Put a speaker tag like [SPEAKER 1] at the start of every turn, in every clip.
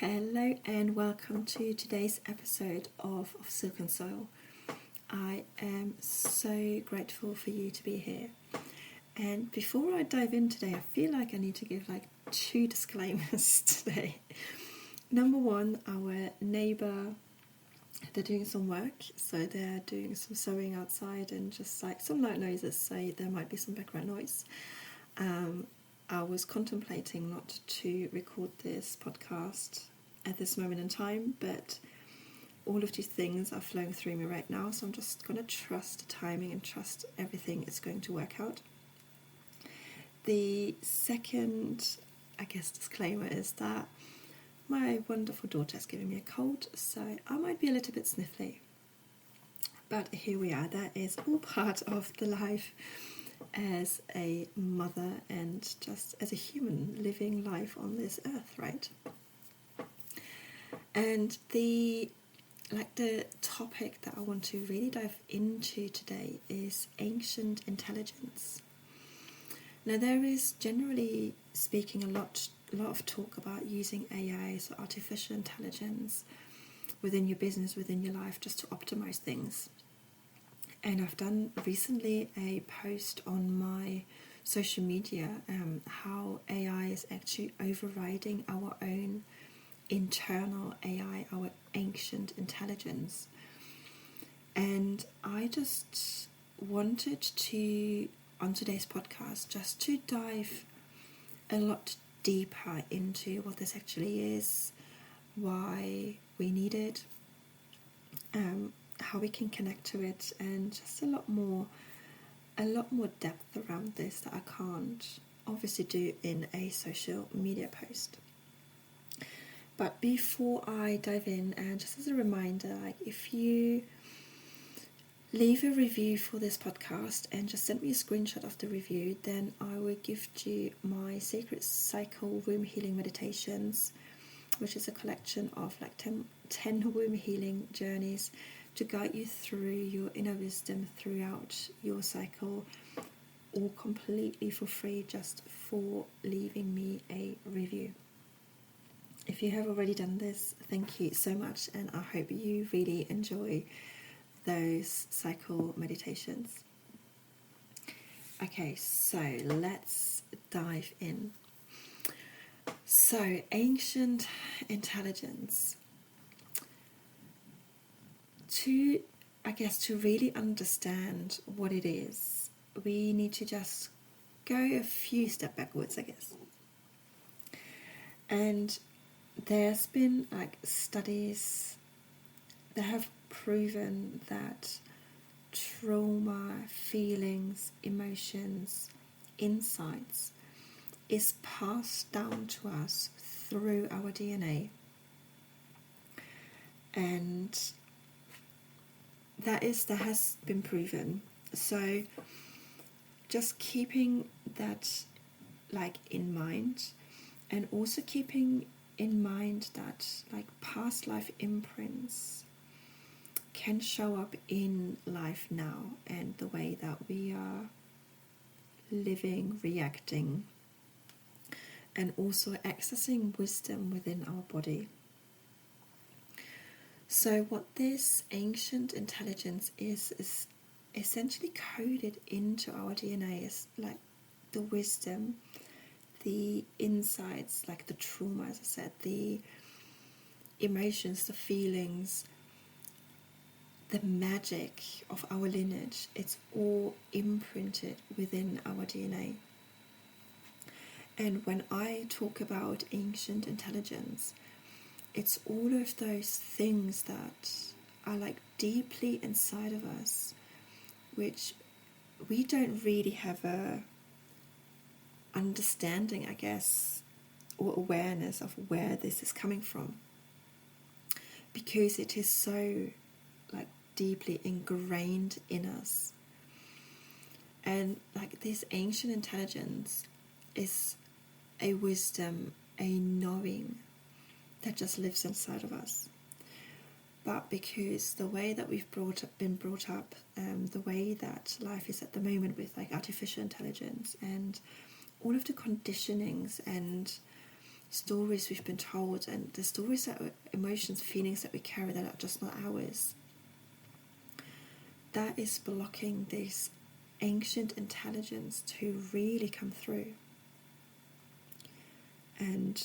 [SPEAKER 1] Hello and welcome to today's episode of Silk and Soil. I am so grateful for you to be here. And before I dive in today, I feel like I need to give two disclaimers today. Number one, our neighbour, they're doing some work, so they're doing some sewing outside and just some loud noises, so there might be some background noise. I was contemplating not to record this podcast at this moment in time, but all of these things are flowing through me right now, so I'm just going to trust the timing and trust everything is going to work out. The second, disclaimer is that my wonderful daughter has given me a cold, so I might be a little bit sniffly. But here we are, that is all part of the life as a mother and just as a human living life on this earth, right? And the topic that I want to really dive into today is ancient intelligence. Now, there is, generally speaking, a lot of talk about using AI, so artificial intelligence, within your business, within your life, just to optimize things. And I've done recently a post on my social media how AI is actually overriding our own internal AI, our ancient intelligence. And I just wanted to, on today's podcast, just to dive a lot deeper into what this actually is, why we need it, how we can connect to it, and just a lot more depth around this that I can't obviously do in a social media post. But before I dive in, and just as a reminder, if you leave a review for this podcast and just send me a screenshot of the review, then I will gift you my Sacred Cycle Womb Healing Meditations, which is a collection of 10 womb healing journeys to guide you through your inner wisdom throughout your cycle, all completely for free, just for leaving me a review. If you have already done this, thank you so much, and I hope you really enjoy those cycle meditations. Okay, so let's dive in. So, ancient intelligence. To really understand what it is, we need to just go a few steps backwards, And there's been studies that have proven that trauma, feelings, emotions, insights is passed down to us through our DNA. And that has been proven. So just keeping that in mind, and also keeping in mind that past life imprints can show up in life now, and the way that we are living, reacting, and also accessing wisdom within our body. So what this ancient intelligence is essentially coded into our DNA is the wisdom, the insights, the trauma, as I said, the emotions, the feelings, the magic of our lineage. It's all imprinted within our DNA. And when I talk about ancient intelligence, it's all of those things that are deeply inside of us, which we don't really have a understanding, or awareness of where this is coming from, because it is so deeply ingrained in us. And this ancient intelligence is a wisdom, a knowing that just lives inside of us. But because the way that we've been brought up, the way that life is at the moment with artificial intelligence and all of the conditionings and stories we've been told, and the stories that emotions, feelings that we carry that are just not ours, that is blocking this ancient intelligence to really come through. And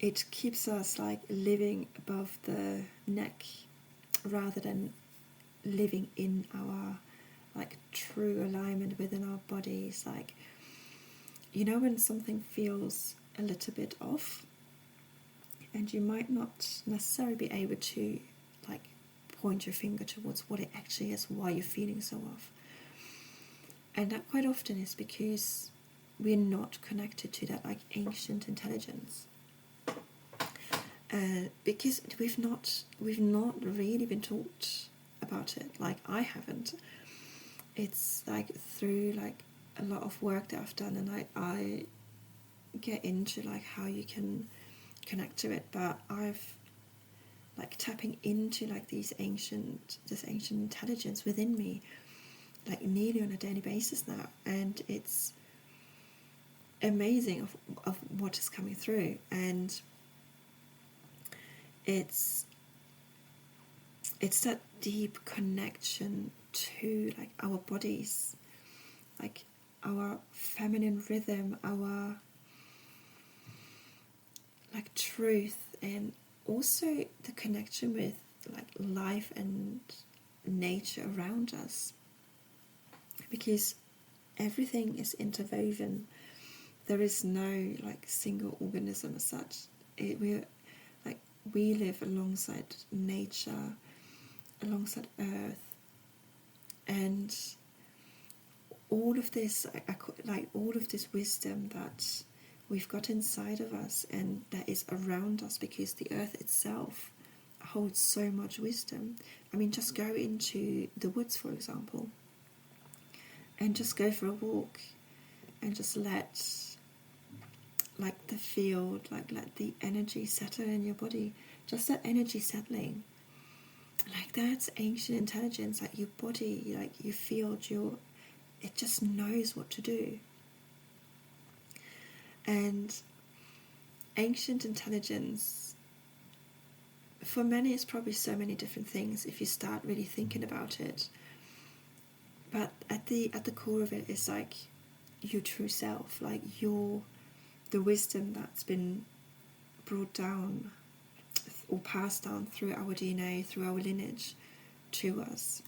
[SPEAKER 1] it keeps us like living above the neck rather than living in our like true alignment within our bodies. Like, you know, when something feels a little bit off, and you might not necessarily be able to like point your finger towards what it actually is, why you're feeling so off. And that quite often is because we're not connected to that like ancient intelligence. Because we've not really been taught about it. Like, I haven't. It's like through like a lot of work that I've done, and I get into like how you can connect to it, but I've like tapping into like this ancient intelligence within me like nearly on a daily basis now, and it's amazing of what is coming through. And it's that deep connection to like our bodies, like our feminine rhythm, our like truth, and also the connection with like life and nature around us, because everything is interwoven. There is no like single organism as such. We live alongside nature, alongside earth, and all of this, like all of this wisdom that we've got inside of us and that is around us, because the earth itself holds so much wisdom. I mean, just go into the woods, for example, and just go for a walk and just let like the field, like let the energy settle in your body. Just that energy settling, like that's ancient intelligence. Like your body, like your field, it just knows what to do. And ancient intelligence, for many, is probably so many different things if you start really thinking about it. But at the core of it is like your true self, like the wisdom that's been brought down or passed down through our DNA, through our lineage to us.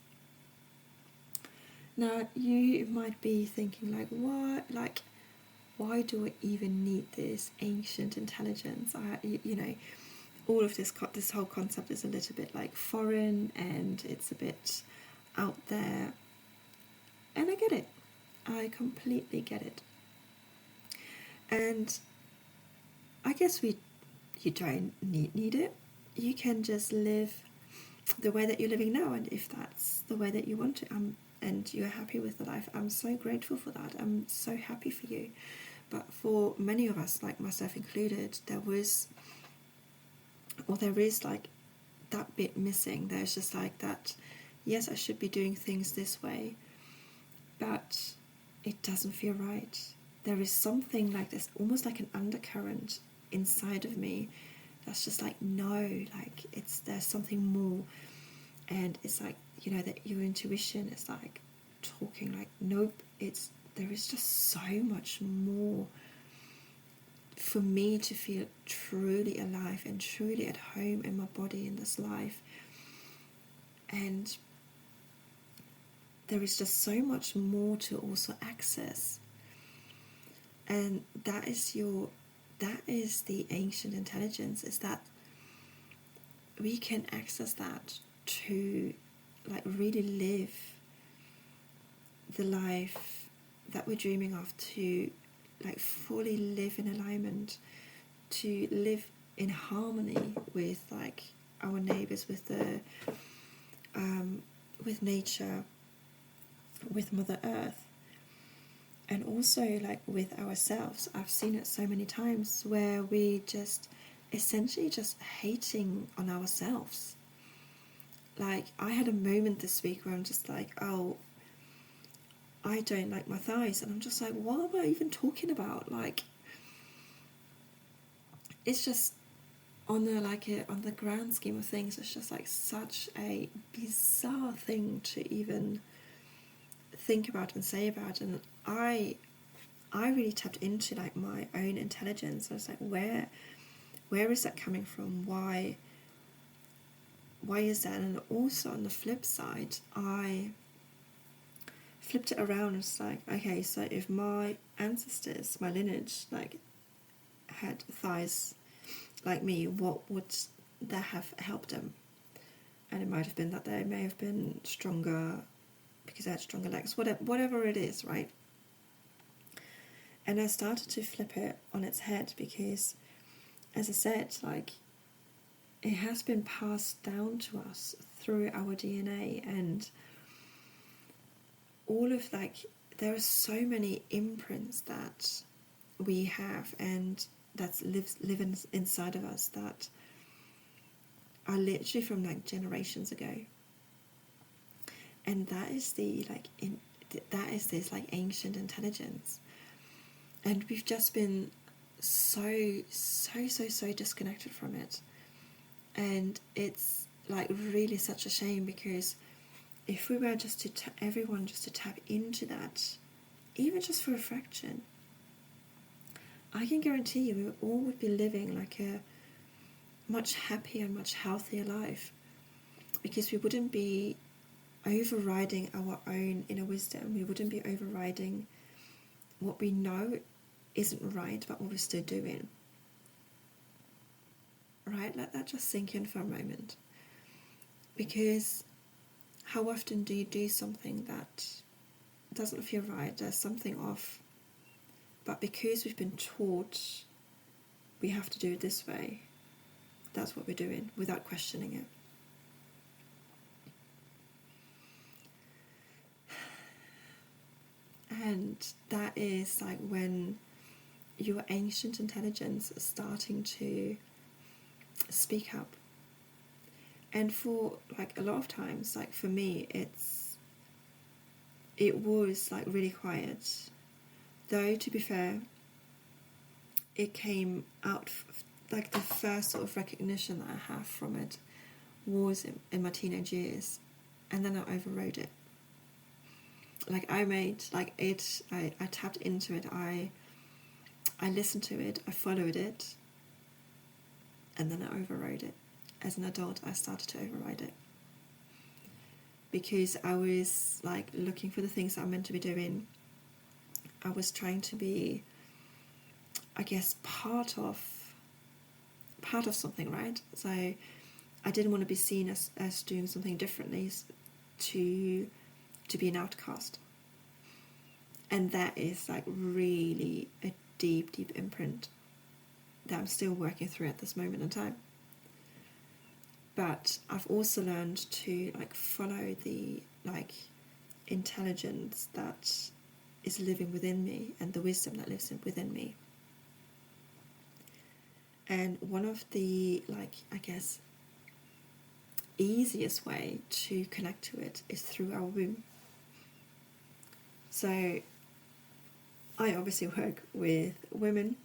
[SPEAKER 1] Now, you might be thinking like, what? Like, why do I even need this ancient intelligence? All of this whole concept is a little bit like foreign, and it's a bit out there. And I get it. I completely get it. And I guess you don't need it. You can just live the way that you're living now, and if that's the way that you want to, and you're happy with the life, I'm so grateful for that. I'm so happy for you. But for many of us, like myself included, there is like that bit missing. There's just like that, yes, I should be doing things this way, but it doesn't feel right. There is something like this, almost like an undercurrent inside of me that's just like, no, like there's something more. And it's like, that your intuition is like talking like, nope, there is just so much more for me to feel truly alive and truly at home in my body in this life. And there is just so much more to also access. And that is the ancient intelligence, is that we can access that to like really live the life that we're dreaming of, to like fully live in alignment, to live in harmony with like our neighbors, with the with nature, with Mother Earth, and also like with ourselves. I've seen it so many times where we just essentially just hating on ourselves. Like, I had a moment this week where I'm just like, oh, I don't like my thighs, and I'm just like, what am I even talking about? Like, it's just on the grand scheme of things, it's just like such a bizarre thing to even think about and say about. And I really tapped into like my own intelligence. I was like, where is that coming from? Why is that? And also on the flip side, I flipped it around and was like, okay, so if my ancestors, my lineage, like had thighs like me, what would that have helped them? And it might have been that they may have been stronger because they had stronger legs, whatever it is, right? And I started to flip it on its head because, as I said, like, it has been passed down to us through our DNA, and all of like, there are so many imprints that we have and that live inside of us that are literally from like generations ago. And that is that is this like ancient intelligence. And we've just been so disconnected from it. And it's like really such a shame, because if we were just to everyone just to tap into that, even just for a fraction, I can guarantee you we all would be living like a much happier and much healthier life, because we wouldn't be overriding our own inner wisdom. We wouldn't be overriding what we know isn't right but what we're still doing. Right? Let that just sink in for a moment. Because how often do you do something that doesn't feel right? There's something off. But because we've been taught we have to do it this way, that's what we're doing without questioning it. And that is like when your ancient intelligence is starting to speak up. And for like a lot of times, like for me, it was like really quiet. Though to be fair, it came out like the first sort of recognition that I have from it was in my teenage years, and then I overrode it. Like I made like it, I tapped into it, I listened to it, I followed it, and then I overrode it. As an adult, I started to override it because I was like looking for the things that I'm meant to be doing. I was trying to be, I guess, part of something, right? So I didn't want to be seen as doing something differently, to be an outcast. And that is like really a deep imprint that I'm still working through at this moment in time. But I've also learned to like follow the like intelligence that is living within me and the wisdom that lives within me. And one of the like, I guess, easiest way to connect to it is through our womb. So I obviously work with women,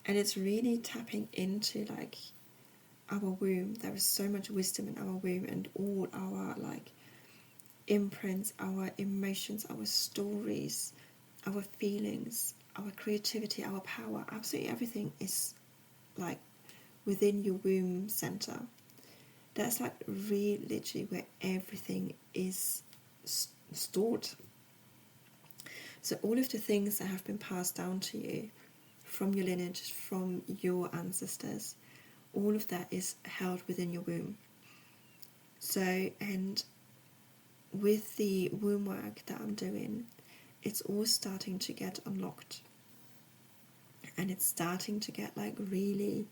[SPEAKER 1] and it's really tapping into like our womb. There is so much wisdom in our womb, and all our like imprints, our emotions, our stories, our feelings, our creativity, our power, absolutely everything is like within your womb center. That's like really literally where everything is stored. So all of the things that have been passed down to you from your lineage, from your ancestors, all of that is held within your womb. So, and with the womb work that I'm doing, it's all starting to get unlocked. And it's starting to get like really,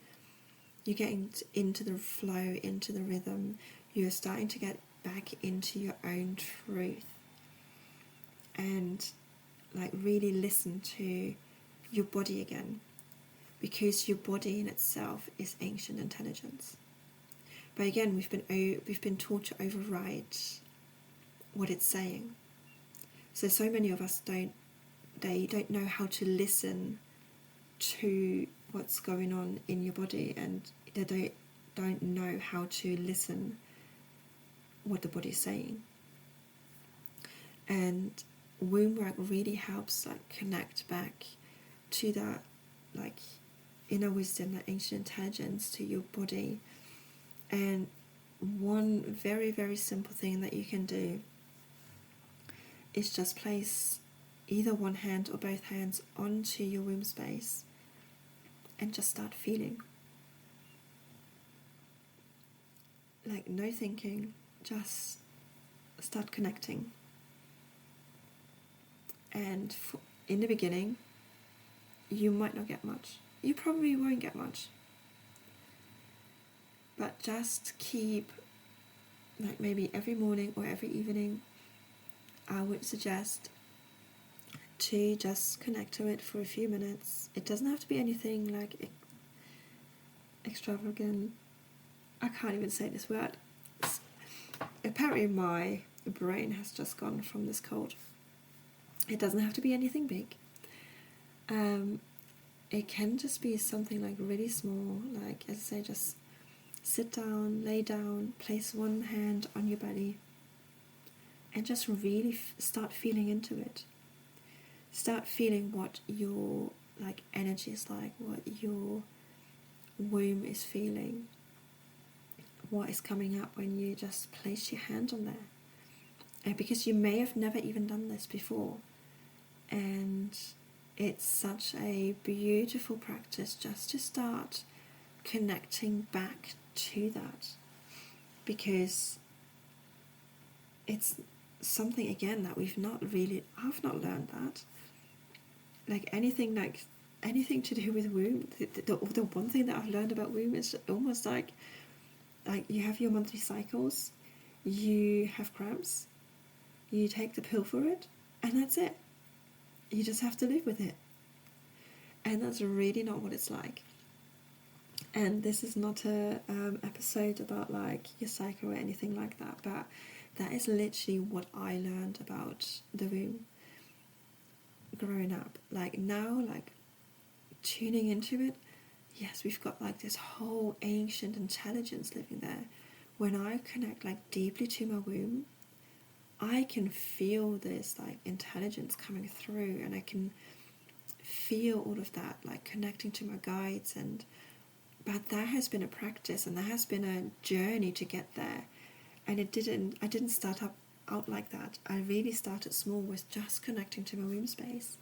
[SPEAKER 1] you're getting into the flow, into the rhythm. You're starting to get back into your own truth. And like really listen to your body again. Because your body in itself is ancient intelligence. But again, we've been taught to override what it's saying. So many of us don't know how to listen to what's going on in your body, and they don't know how to listen what the body's saying. And womb work really helps like connect back to that like inner wisdom, that ancient intelligence, to your body. And one very, very simple thing that you can do is just place either one hand or both hands onto your womb space and just start feeling. Like no thinking, just start connecting. And in the beginning, you might not get much. You probably won't get much. But just keep, like maybe every morning or every evening, I would suggest to just connect to it for a few minutes. It doesn't have to be anything like extravagant. I can't even say this word. Apparently my brain has just gone from this cold. It doesn't have to be anything big. It can just be something like really small, like as I say, just sit down, lay down, place one hand on your belly, and just really start feeling into it. Start feeling what your like energy is like, what your womb is feeling, what is coming up when you just place your hand on there. And because you may have never even done this before, and it's such a beautiful practice just to start connecting back to that, because it's something again that I've not learned that. Like anything to do with womb, the one thing that I've learned about womb is almost like you have your monthly cycles, you have cramps, you take the pill for it, and that's it. You just have to live with it. And that's really not what it's like. And this is not a episode about like your cycle or anything like that, but that is literally what I learned about the womb growing up. Like now, like tuning into it, yes, we've got like this whole ancient intelligence living there. When I connect like deeply to my womb, I can feel this like intelligence coming through, and I can feel all of that like connecting to my guides. But that has been a practice, and that has been a journey to get there. And I didn't start out like that. I really started small with just connecting to my womb space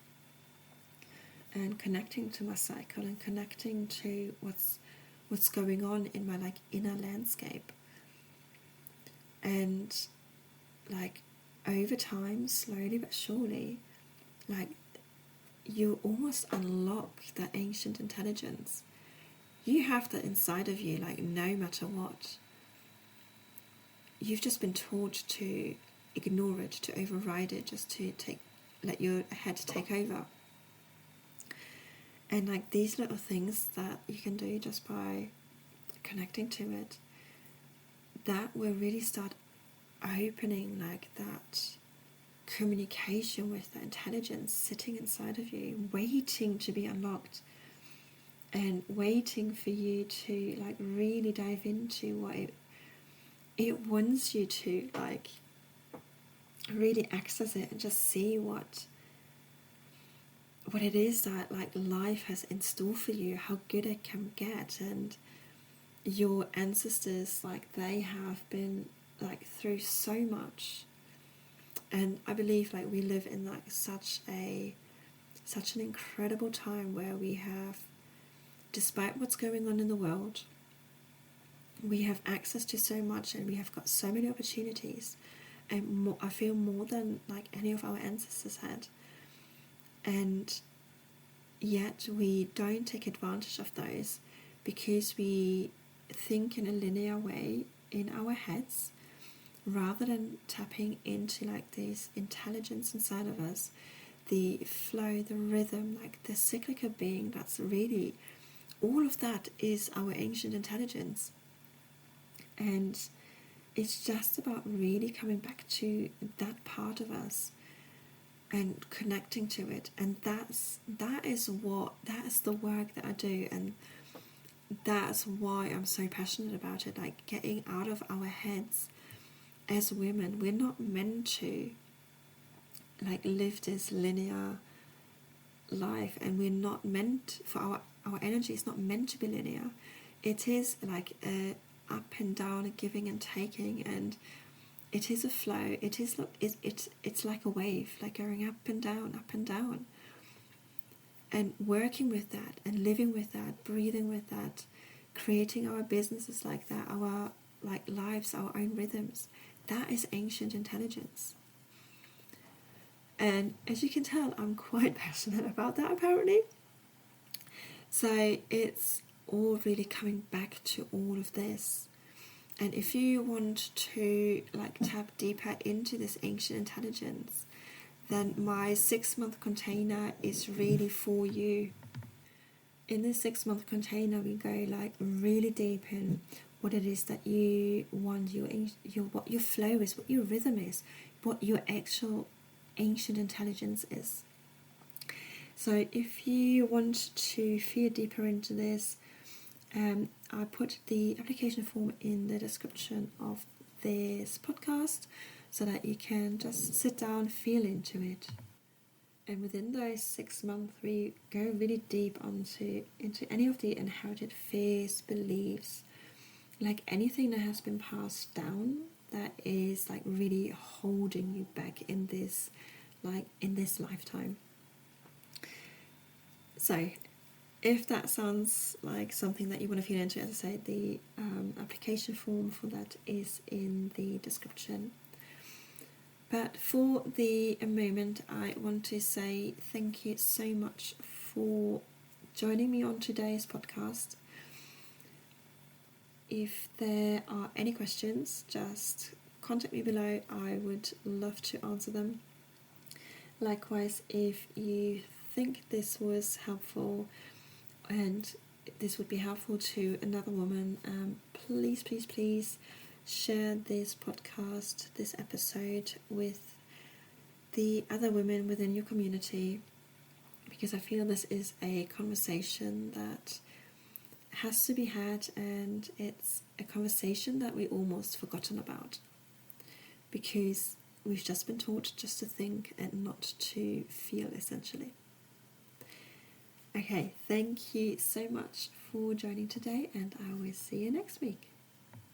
[SPEAKER 1] and connecting to my cycle and connecting to what's going on in my like inner landscape. And like over time, slowly but surely, like you almost unlock that ancient intelligence. You have that inside of you, like no matter what. You've just been taught to ignore it, to override it, just to let your head take over. And like these little things that you can do just by connecting to it, that will really start opening like that communication with the intelligence sitting inside of you, waiting to be unlocked, and waiting for you to like really dive into what it wants you to like really access it and just see what it is that like life has in store for you, how good it can get. And your ancestors, like they have been like through so much, and I believe like we live in like such an incredible time where we have, despite what's going on in the world, we have access to so much, and we have got so many opportunities, and more, I feel more than like any of our ancestors had. And yet we don't take advantage of those because we think in a linear way in our heads, rather than tapping into like this intelligence inside of us, the flow, the rhythm, like the cyclical being. That's really, all of that is our ancient intelligence. And it's just about really coming back to that part of us and connecting to it. And that is the work that I do, and that's why I'm so passionate about it. Like, getting out of our heads. As women, we're not meant to like live this linear life, and we're not meant for our energy is not meant to be linear. It is like a up and down, a giving and taking, and it is a flow. It's like a wave, like going up and down, up and down. And working with that, and living with that, breathing with that, creating our businesses like that, our like lives, our own rhythms. That is ancient intelligence. And as you can tell, I'm quite passionate about that, apparently. So it's all really coming back to all of this. And if you want to like tap deeper into this ancient intelligence, then my 6-month container is really for you. In this 6-month container, we go like really deep in what it is that you want, what your flow is, what your rhythm is, what your actual ancient intelligence is. So if you want to feel deeper into this, I put the application form in the description of this podcast so that you can just sit down, feel into it. And within those 6 months, we go really deep into any of the inherited fears, beliefs, like anything that has been passed down that is like really holding you back in this lifetime. So if that sounds like something that you want to feel into, as I say, the application form for that is in the description. But for the moment, I want to say thank you so much for joining me on today's podcast. If there are any questions, just contact me below. I would love to answer them. Likewise, if you think this was helpful and this would be helpful to another woman, please share this podcast, this episode, with the other women within your community, because I feel this is a conversation that has to be had, and it's a conversation that we almost forgotten about because we've just been taught just to think and not to feel, essentially. Okay, thank you so much for joining today, and I will see you next week.